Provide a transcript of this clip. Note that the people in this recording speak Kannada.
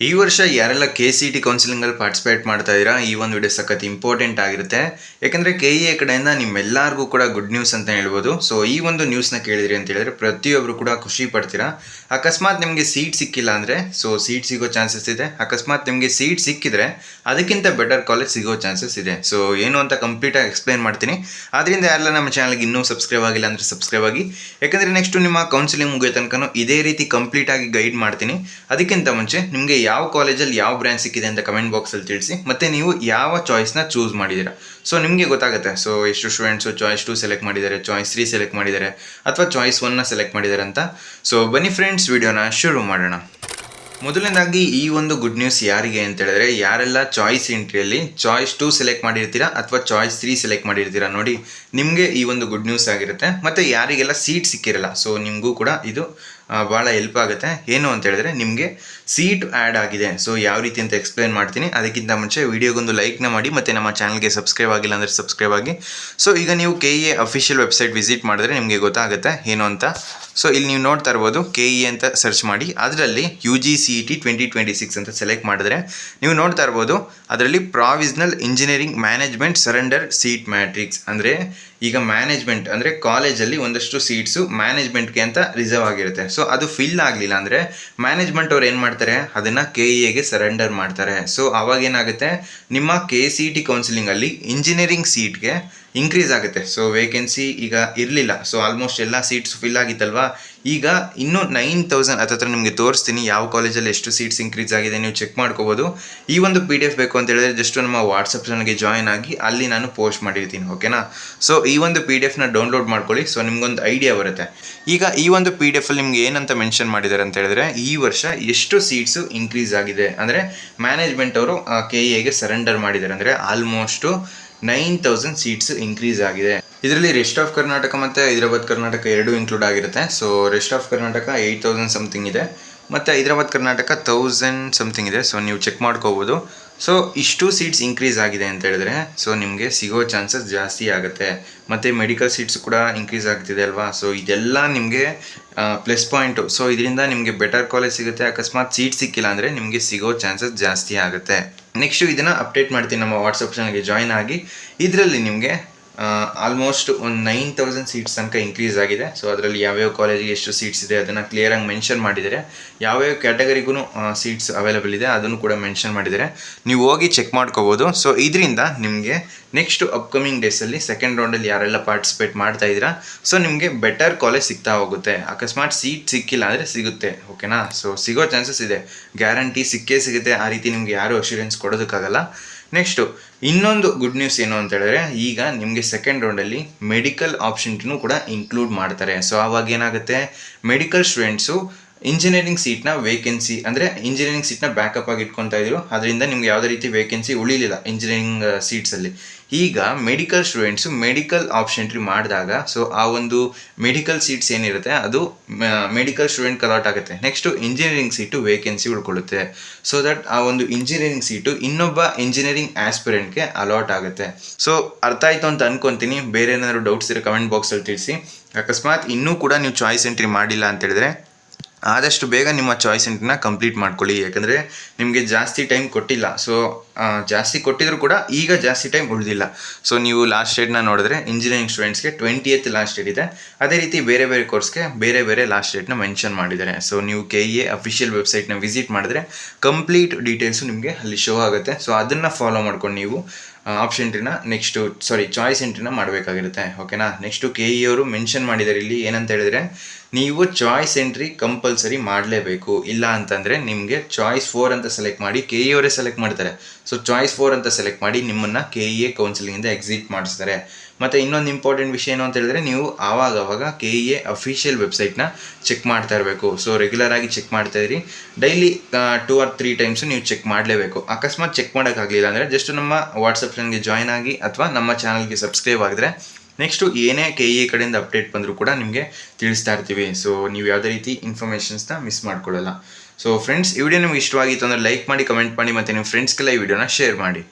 ಈ ವರ್ಷ ಯಾರೆಲ್ಲ KCET ಕೌನ್ಸಿಲಿಂಗಲ್ಲಿ ಪಾರ್ಟಿಸಿಪೇಟ್ ಮಾಡ್ತಾ ಇದ್ದೀರಾ, ಈ ಒಂದು ವಿಡಿಯೋ ಸಖತ್ ಇಂಪಾರ್ಟೆಂಟ್ ಆಗಿರುತ್ತೆ. ಯಾಕಂದರೆ KEA ಕಡೆಯಿಂದ ನಿಮ್ಮೆಲ್ಲರಿಗೂ ಕೂಡ ಗುಡ್ ನ್ಯೂಸ್ ಅಂತ ಹೇಳ್ಬೋದು. ಸೊ ಈ ಒಂದು ನ್ಯೂಸ್ನ ಕೇಳಿದ್ರಿ ಅಂತ ಹೇಳಿದ್ರೆ ಪ್ರತಿಯೊಬ್ಬರು ಕೂಡ ಖುಷಿ ಪಡ್ತೀರಾ. ಅಕಸ್ಮಾತ್ ನಿಮಗೆ ಸೀಟ್ ಸಿಕ್ಕಿಲ್ಲ ಅಂದರೆ ಸೀಟ್ ಸಿಗೋ ಚಾನ್ಸಸ್ ಇದೆ. ಅಕಸ್ಮಾತ್ ನಿಮಗೆ ಸೀಟ್ ಸಿಕ್ಕಿದ್ರೆ ಅದಕ್ಕಿಂತ ಬೆಟರ್ ಕಾಲೇಜ್ ಸಿಗೋ ಚಾನ್ಸಸ್ ಇದೆ. ಸೊ ಏನು ಅಂತ ಕಂಪ್ಲೀಟಾಗಿ ಎಕ್ಸ್ಪ್ಲೇನ್ ಮಾಡ್ತೀನಿ. ಆದ್ದರಿಂದ ಯಾರೆಲ್ಲ ನಮ್ಮ ಚಾನಲ್ಗೆ ಇನ್ನೂ ಸಬ್ಸ್ಕ್ರೈಬ್ ಆಗಿಲ್ಲ ಅಂದರೆ ಸಬ್ಸ್ಕ್ರೈಬ್ ಆಗಿ. ಯಾಕಂದರೆ ನೆಕ್ಸ್ಟು ನಿಮ್ಮ ಕೌನ್ಸಿಲಿಂಗ್ ಮುಗಿಯೋ ತನಕ ಇದೇ ರೀತಿ ಕಂಪ್ಲೀಟಾಗಿ ಗೈಡ್ ಮಾಡ್ತೀನಿ. ಅದಕ್ಕಿಂತ ಮುಂಚೆ ನಿಮಗೆ ಯಾವ ಕಾಲೇಜಲ್ಲಿ ಯಾವ ಬ್ರಾಂಚ್ ಸಿಕ್ಕಿದೆ ಅಂತ ಕಮೆಂಟ್ ಬಾಕ್ಸಲ್ಲಿ ತಿಳಿಸಿ. ಮತ್ತು ನೀವು ಯಾವ ಚಾಯ್ಸ್ನ ಚೂಸ್ ಮಾಡಿದ್ದೀರಾ, ಸೊ ನಿಮಗೆ ಗೊತ್ತಾಗುತ್ತೆ. ಸೊ ಎಷ್ಟು ಸ್ಟೂಡೆಂಟ್ಸು ಚಾಯ್ಸ್ 2 ಸೆಲೆಕ್ಟ್ ಮಾಡಿದ್ದಾರೆ, ಚಾಯ್ಸ್ 3 ಸೆಲೆಕ್ಟ್ ಮಾಡಿದ್ದಾರೆ, ಅಥವಾ ಚಾಯ್ಸ್ 1ನ ಸೆಲೆಕ್ಟ್ ಮಾಡಿದ್ದಾರೆ ಅಂತ. ಸೊ ಬನ್ನಿ ಫ್ರೆಂಡ್ಸ್, ವಿಡಿಯೋನ ಶುರು ಮಾಡೋಣ. ಮೊದಲನೇದಾಗಿ ಈ ಒಂದು ಗುಡ್ ನ್ಯೂಸ್ ಯಾರಿಗೆ ಅಂತ ಹೇಳಿದ್ರೆ, ಯಾರೆಲ್ಲ ಚಾಯ್ಸ್ ಎಂಟ್ರಿಯಲ್ಲಿ ಚಾಯ್ಸ್ 2 ಸೆಲೆಕ್ಟ್ ಮಾಡಿರ್ತೀರಾ ಅಥವಾ ಚಾಯ್ಸ್ 3 ಸೆಲೆಕ್ಟ್ ಮಾಡಿರ್ತೀರಾ ನೋಡಿ, ನಿಮಗೆ ಈ ಒಂದು ಗುಡ್ ನ್ಯೂಸ್ ಆಗಿರುತ್ತೆ. ಮತ್ತು ಯಾರಿಗೆಲ್ಲ ಸೀಟ್ ಸಿಕ್ಕಿರಲ್ಲ, ಸೊ ನಿಮಗೂ ಕೂಡ ಇದು ಭಾಳ ಹೆಲ್ಪ್ ಆಗುತ್ತೆ. ಏನು ಅಂತ ಹೇಳಿದ್ರೆ, ನಿಮಗೆ ಸೀಟ್ ಆ್ಯಡ್ ಆಗಿದೆ. ಸೊ ಯಾವ ರೀತಿ ಅಂತ ಎಕ್ಸ್ಪ್ಲೇನ್ ಮಾಡ್ತೀನಿ. ಅದಕ್ಕಿಂತ ಮುಂಚೆ ವಿಡಿಯೋಗೊಂದು ಲೈಕ್ನ ಮಾಡಿ, ಮತ್ತು ನಮ್ಮ ಚಾನಲ್ಗೆ ಸಬ್ಸ್ಕ್ರೈಬ್ ಆಗಿಲ್ಲ ಅಂದರೆ ಸಬ್ಸ್ಕ್ರೈಬ್ ಆಗಿ. ಸೊ ಈಗ ನೀವು KEA ಅಫಿಷಿಯಲ್ ವೆಬ್ಸೈಟ್ ವಿಸಿಟ್ ಮಾಡಿದ್ರೆ ನಿಮಗೆ ಗೊತ್ತಾಗುತ್ತೆ ಏನು ಅಂತ. ಸೊ ಇಲ್ಲಿ ನೀವು ನೋಡ್ತಾ ಇರ್ಬೋದು, KEA ಅಂತ ಸರ್ಚ್ ಮಾಡಿ, ಅದರಲ್ಲಿ UGCET 2026 ಅಂತ ಸೆಲೆಕ್ಟ್ ಮಾಡಿದ್ರೆ ನೀವು ನೋಡ್ತಾ ಇರ್ಬೋದು, ಅದರಲ್ಲಿ provisional engineering management surrender seat matrix. ಅಂದರೆ ಈಗ ಮ್ಯಾನೇಜ್ಮೆಂಟ್ ಅಂದರೆ ಕಾಲೇಜಲ್ಲಿ ಒಂದಷ್ಟು ಸೀಟ್ಸು ಮ್ಯಾನೇಜ್ಮೆಂಟ್ಗೆ ಅಂತ ರಿಸರ್ವ್ ಆಗಿರುತ್ತೆ. ಸೊ ಅದು ಫಿಲ್ ಆಗಲಿಲ್ಲ ಅಂದರೆ ಮ್ಯಾನೇಜ್ಮೆಂಟ್ ಅವ್ರು ಏನು ಮಾಡ್ತಾರೆ, ಅದನ್ನು KEAಗೆ ಸರೆಂಡರ್ ಮಾಡ್ತಾರೆ. ಸೊ ಅವಾಗೇನಾಗುತ್ತೆ, ನಿಮ್ಮ KCET ಕೌನ್ಸಿಲಿಂಗಲ್ಲಿ ಇಂಜಿನಿಯರಿಂಗ್ ಸೀಟ್ಗೆ ಇನ್ಕ್ರೀಸ್ ಆಗುತ್ತೆ. ಸೊ ವೇಕೆನ್ಸಿ ಈಗ ಇರಲಿಲ್ಲ, ಸೊ ಆಲ್ಮೋಸ್ಟ್ ಎಲ್ಲ ಸೀಟ್ಸ್ ಫಿಲ್ ಆಗಿತ್ತಲ್ವಾ. ಈಗ ಇನ್ನೂ 9000 ಹತ್ತಿರ ನಿಮಗೆ ತೋರಿಸ್ತೀನಿ ಯಾವ ಕಾಲೇಜಲ್ಲಿ ಎಷ್ಟು ಸೀಟ್ಸ್ ಇನ್ಕ್ರೀಸ್ ಆಗಿದೆ, ನೀವು ಚೆಕ್ ಮಾಡ್ಕೋಬೋದು. ಈ ಒಂದು PDF ಬೇಕು ಅಂತ ಹೇಳಿದ್ರೆ ಜಸ್ಟ್ ನಮ್ಮ ವಾಟ್ಸಪ್ ಚಾನಲ್ಗೆ ಜಾಯ್ನ್ ಆಗಿ ಅಲ್ಲಿ ನಾನು ಪೋಸ್ಟ್ ಮಾಡಿರ್ತೀನಿ, ಓಕೆನಾ. ಸೊ ಈ ಒಂದು PDFನ ಡೌನ್ಲೋಡ್ ಮಾಡ್ಕೊಳ್ಳಿ, ಸೊ ನಿಮ್ಗೊಂದು ಐಡಿಯಾ ಬರುತ್ತೆ. ಈಗ ಈ ಒಂದು PDFಲ್ಲಿ ನಿಮ್ಗೆ ಏನಂತ ಮೆನ್ಷನ್ ಮಾಡಿದ್ದಾರೆ ಅಂತ ಹೇಳಿದ್ರೆ, ಈ ವರ್ಷ ಎಷ್ಟು ಸೀಟ್ಸು ಇನ್ಕ್ರೀಸ್ ಆಗಿದೆ ಅಂದರೆ ಮ್ಯಾನೇಜ್ಮೆಂಟ್ ಅವರು KEAಗೆ ಸರೆಂಡರ್ ಮಾಡಿದ್ದಾರೆ. ಅಂದರೆ ಆಲ್ಮೋಸ್ಟು 9000 ಸೀಟ್ಸ್ ಇನ್ಕ್ರೀಸ್ ಆಗಿದೆ. ಇದರಲ್ಲಿ ರೆಸ್ಟ್ ಆಫ್ ಕರ್ನಾಟಕ ಮತ್ತು ಹೈದರಾಬಾದ್ ಕರ್ನಾಟಕ ಎರಡೂ ಇನ್ಕ್ಲೂಡ್ ಆಗಿರುತ್ತೆ. So rest of Karnataka 8000 something ಇದೆ, ಮತ್ತು ಹೈದರಾಬಾದ್ ಕರ್ನಾಟಕ 1000 ಸಮಥಿಂಗ್ ಇದೆ. ಸೊ ನೀವು ಚೆಕ್ ಮಾಡ್ಕೋಬೋದು. ಸೊ ಇಷ್ಟು ಸೀಟ್ಸ್ ಇನ್ಕ್ರೀಸ್ ಆಗಿದೆ ಅಂತ ಹೇಳಿದ್ರೆ, ಸೊ ನಿಮಗೆ ಸಿಗೋ ಚಾನ್ಸಸ್ ಜಾಸ್ತಿ ಆಗುತ್ತೆ. ಮತ್ತು ಮೆಡಿಕಲ್ ಸೀಟ್ಸ್ ಕೂಡ ಇನ್ಕ್ರೀಸ್ ಆಗ್ತಿದೆ ಅಲ್ವಾ. ಸೊ ಇದೆಲ್ಲ ನಿಮಗೆ ಪ್ಲಸ್ ಪಾಯಿಂಟು. ಸೊ ಇದರಿಂದ ನಿಮಗೆ ಬೆಟರ್ ಕಾಲೇಜ್ ಸಿಗುತ್ತೆ. ಅಕಸ್ಮಾತ್ ಸೀಟ್ ಸಿಕ್ಕಿಲ್ಲ ಅಂದರೆ ನಿಮಗೆ ಸಿಗೋ ಚಾನ್ಸಸ್ ಜಾಸ್ತಿ ಆಗುತ್ತೆ. ನೆಕ್ಸ್ಟು ಇದನ್ನು ಅಪ್ಡೇಟ್ ಮಾಡ್ತೀನಿ, ನಮ್ಮ ವಾಟ್ಸಪ್ ಚಾನಲ್ಗೆ ಜಾಯ್ನ್ ಆಗಿ. ಇದರಲ್ಲಿ ನಿಮಗೆ ಆಲ್ಮೋಸ್ಟ್ ಒಂದು 9000 ಸೀಟ್ಸ್ ತನಕ ಇನ್ಕ್ರೀಸ್ ಆಗಿದೆ. ಸೊ ಅದರಲ್ಲಿ ಯಾವ್ಯಾವ ಕಾಲೇಜಿಗೆ ಎಷ್ಟು ಸೀಟ್ಸ್ ಇದೆ ಅದನ್ನು ಕ್ಲಿಯರಾಗಿ ಮೆನ್ಷನ್ ಮಾಡಿದ್ದಾರೆ. ಯಾವ್ಯಾವ ಕ್ಯಾಟಗರಿಗೂ ಸೀಟ್ಸ್ ಅವೈಲೇಬಲ್ ಇದೆ ಅದನ್ನು ಕೂಡ ಮೆನ್ಷನ್ ಮಾಡಿದ್ದಾರೆ, ನೀವು ಹೋಗಿ ಚೆಕ್ ಮಾಡ್ಕೋಬೋದು. ಸೊ ಇದರಿಂದ ನಿಮಗೆ ನೆಕ್ಸ್ಟ್ ಅಪ್ಕಮಿಂಗ್ ಡೇಸಲ್ಲಿ ಸೆಕೆಂಡ್ ರೌಂಡಲ್ಲಿ ಯಾರೆಲ್ಲ ಪಾರ್ಟಿಸಿಪೇಟ್ ಮಾಡ್ತಾ ಇದ್ದೀರಾ, ಸೊ ನಿಮಗೆ ಬೆಟರ್ ಕಾಲೇಜ್ ಸಿಗ್ತಾ ಹೋಗುತ್ತೆ. ಅಕಸ್ಮಾತ್ ಸೀಟ್ ಸಿಕ್ಕಿಲ್ಲ ಅಂದರೆ ಸಿಗುತ್ತೆ, ಓಕೆನಾ. ಸೊ ಸಿಗೋ ಚಾನ್ಸಸ್ ಇದೆ, ಗ್ಯಾರಂಟಿ ಸಿಕ್ಕೇ ಸಿಗುತ್ತೆ. ಆ ರೀತಿ ನಿಮಗೆ ಯಾರೂ ಅಶ್ಯೂರೆನ್ಸ್ ಕೊಡೋದಕ್ಕಾಗಲ್ಲ. ನೆಕ್ಸ್ಟು ಇನ್ನೊಂದು ಗುಡ್ ನ್ಯೂಸ್ ಏನು ಅಂತ ಹೇಳಿದ್ರೆ, ಈಗ ನಿಮಗೆ ಸೆಕೆಂಡ್ ರೌಂಡಲ್ಲಿ ಮೆಡಿಕಲ್ ಆಪ್ಷನ್ಗೂ ಕೂಡ ಇನ್ಕ್ಲೂಡ್ ಮಾಡ್ತಾರೆ. ಸೊ ಆವಾಗ ಏನಾಗುತ್ತೆ, ಮೆಡಿಕಲ್ ಸ್ಟೂಡೆಂಟ್ಸು ಇಂಜಿನಿಯರಿಂಗ್ ಸೀಟ್ನ ವೇಕೆನ್ಸಿ ಅಂದರೆ ಇಂಜಿನಿಯರಿಂಗ್ ಸೀಟ್ನ ಬ್ಯಾಕಪ್ ಆಗಿ ಇಟ್ಕೊತಾ ಇದ್ರು. ಅದರಿಂದ ನಿಮ್ಗೆ ಯಾವುದೇ ರೀತಿ ವೇಕೆನ್ಸಿ ಉಳಿಲಿಲ್ಲ ಇಂಜಿನಿಯರಿಂಗ್ ಸೀಟ್ಸಲ್ಲಿ. ಈಗ ಮೆಡಿಕಲ್ ಸ್ಟೂಡೆಂಟ್ಸು ಮೆಡಿಕಲ್ ಆಪ್ಷನ್ಟ್ರಿ ಮಾಡಿದಾಗ, ಸೊ ಆ ಒಂದು ಮೆಡಿಕಲ್ ಸೀಟ್ಸ್ ಏನಿರುತ್ತೆ ಅದು ಮೆಡಿಕಲ್ ಸ್ಟೂಡೆಂಟ್ ಅಲಾಟ್ ಆಗುತ್ತೆ. ನೆಕ್ಸ್ಟು ಇಂಜಿನಿಯರಿಂಗ್ ಸೀಟು ವೇಕೆನ್ಸಿ ಉಳ್ಕೊಳ್ಳುತ್ತೆ. ಸೊ ದಟ್ ಆ ಒಂದು ಇಂಜಿನಿಯರಿಂಗ್ ಸೀಟು ಇನ್ನೊಬ್ಬ ಇಂಜಿನಿಯರಿಂಗ್ ಆಸ್ಪಿರೆಂಟ್ಗೆ ಅಲಾಟ್ ಆಗುತ್ತೆ. ಸೊ ಅರ್ಥ ಆಯಿತು ಅಂತ ಅನ್ಕೊತೀನಿ. ಬೇರೆ ಏನಾದರೂ ಡೌಟ್ಸ್ ಇರೋ ಕಮೆಂಟ್ ಬಾಕ್ಸಲ್ಲಿ ತಿಳಿಸಿ. ಅಕಸ್ಮಾತ್ ಇನ್ನೂ ಕೂಡ ನೀವು ಚಾಯ್ಸ್ ಎಂಟ್ರಿ ಮಾಡಿಲ್ಲ ಅಂತ ಹೇಳಿದ್ರೆ ಆದಷ್ಟು ಬೇಗ ನಿಮ್ಮ ಚಾಯ್ಸ್ ಎಂಟ್ರಿನ ಕಂಪ್ಲೀಟ್ ಮಾಡ್ಕೊಳ್ಳಿ. ಯಾಕಂದರೆ ನಿಮಗೆ ಜಾಸ್ತಿ ಟೈಮ್ ಕೊಟ್ಟಿಲ್ಲ. ಸೊ ಜಾಸ್ತಿ ಕೊಟ್ಟಿದ್ರು ಕೂಡ ಈಗ ಜಾಸ್ತಿ ಟೈಮ್ ಉಳಿದಿಲ್ಲ. ಸೊ ನೀವು ಲಾಸ್ಟ್ ಡೇಟ್ನ ನೋಡಿದ್ರೆ ಇಂಜಿನಿಯರಿಂಗ್ ಸ್ಟೂಡೆಂಟ್ಸ್ಗೆ 20th ಲಾಸ್ಟ್ ಡೇಟ್ ಇದೆ. ಅದೇ ರೀತಿ ಬೇರೆ ಬೇರೆ ಕೋರ್ಸ್ಗೆ ಬೇರೆ ಬೇರೆ ಲಾಸ್ಟ್ ಡೇಟ್ನ ಮೆನ್ಷನ್ ಮಾಡಿದ್ದಾರೆ. ಸೊ ನೀವು KEA ಅಫಿಷಿಯಲ್ ವೆಬ್ಸೈಟ್ನ ವಿಸಿಟ್ ಮಾಡಿದ್ರೆ ಕಂಪ್ಲೀಟ್ ಡೀಟೇಲ್ಸು ನಿಮಗೆ ಅಲ್ಲಿ ಶೋ ಆಗುತ್ತೆ. ಸೊ ಅದನ್ನು ಫಾಲೋ ಮಾಡ್ಕೊಂಡು ನೀವು ಆಪ್ಷನ್ ಎಂಟ್ರಿನ ಚಾಯ್ಸ್ ಎಂಟ್ರಿನ ಮಾಡಬೇಕಾಗಿರುತ್ತೆ, ಓಕೆನಾ. ನೆಕ್ಸ್ಟು KEA ಅವರು ಮೆನ್ಷನ್ ಮಾಡಿದ್ದಾರೆ ಇಲ್ಲಿ ಏನಂತ ಹೇಳಿದರೆ, ನೀವು ಚಾಯ್ಸ್ ಎಂಟ್ರಿ ಕಂಪಲ್ಸರಿ ಮಾಡಲೇಬೇಕು. ಇಲ್ಲ ಅಂತಂದರೆ ನಿಮಗೆ ಚಾಯ್ಸ್ 4 ಅಂತ ಸೆಲೆಕ್ಟ್ ಮಾಡಿ, KEA ಅವರೇ ಸೆಲೆಕ್ಟ್ ಮಾಡ್ತಾರೆ. ಸೊ ಚಾಯ್ಸ್ 4 ಅಂತ ಸೆಲೆಕ್ಟ್ ಮಾಡಿ ನಿಮ್ಮನ್ನು KEA ಕೌನ್ಸಿಲಿಂಗಿಂದ ಎಕ್ಸಿಟ್ ಮಾಡಿಸ್ತಾರೆ. ಮತ್ತು ಇನ್ನೊಂದು ಇಂಪಾರ್ಟೆಂಟ್ ವಿಷಯ ಏನು ಅಂತ ಹೇಳಿದ್ರೆ, ನೀವು ಆವಾಗ KEA ಅಫಿಷಿಯಲ್ ವೆಬ್ಸೈಟ್ನ ಚೆಕ್ ಮಾಡ್ತಾ ಇರಬೇಕು. ಸೊ ರೆಗ್ಯುಲರಾಗಿ ಚೆಕ್ ಮಾಡ್ತಾ ಇರಿ. ಡೈಲಿ 2 or 3 ಟೈಮ್ಸು ನೀವು ಚೆಕ್ ಮಾಡಲೇಬೇಕು. ಅಕಸ್ಮಾತ್ ಚೆಕ್ ಮಾಡೋಕ್ಕಾಗಲಿಲ್ಲ ಅಂದರೆ ಜಸ್ಟ್ ನಮ್ಮ ವಾಟ್ಸಪ್ ಚಾನಲ್ಗೆ ಜಾಯ್ನ್ ಆಗಿ ಅಥವಾ ನಮ್ಮ ಚಾನಲ್ಗೆ ಸಬ್ಸ್ಕ್ರೈಬ್ ಆಗಿದ್ರೆ ನೆಕ್ಸ್ಟು ಏನೇ KEA ಕಡೆಯಿಂದ ಅಪ್ಡೇಟ್ ಬಂದರೂ ಕೂಡ ನಿಮಗೆ ತಿಳಿಸ್ತಾ ಇರ್ತೀವಿ. ಸೊ ನೀವು ಯಾವುದೇ ರೀತಿ ಇನ್ಫಾರ್ಮೇಷನ್ಸ್ನ ಮಿಸ್ ಮಾಡ್ಕೊಳ್ಳಲ್ಲ. ಸೊ ಫ್ರೆಂಡ್ಸ್, ಈ ವಿಡಿಯೋ ನಿಮ್ಗೆ ಇಷ್ಟವಾಗಿತ್ತು ಅಂದರೆ ಲೈಕ್ ಮಾಡಿ, ಕಮೆಂಟ್ ಮಾಡಿ, ಮತ್ತು ನಿಮ್ಮ ಫ್ರೆಂಡ್ಸ್ಗೆಲ್ಲ ಈ ವಿಡಿಯೋನ ಶೇರ್ ಮಾಡಿ.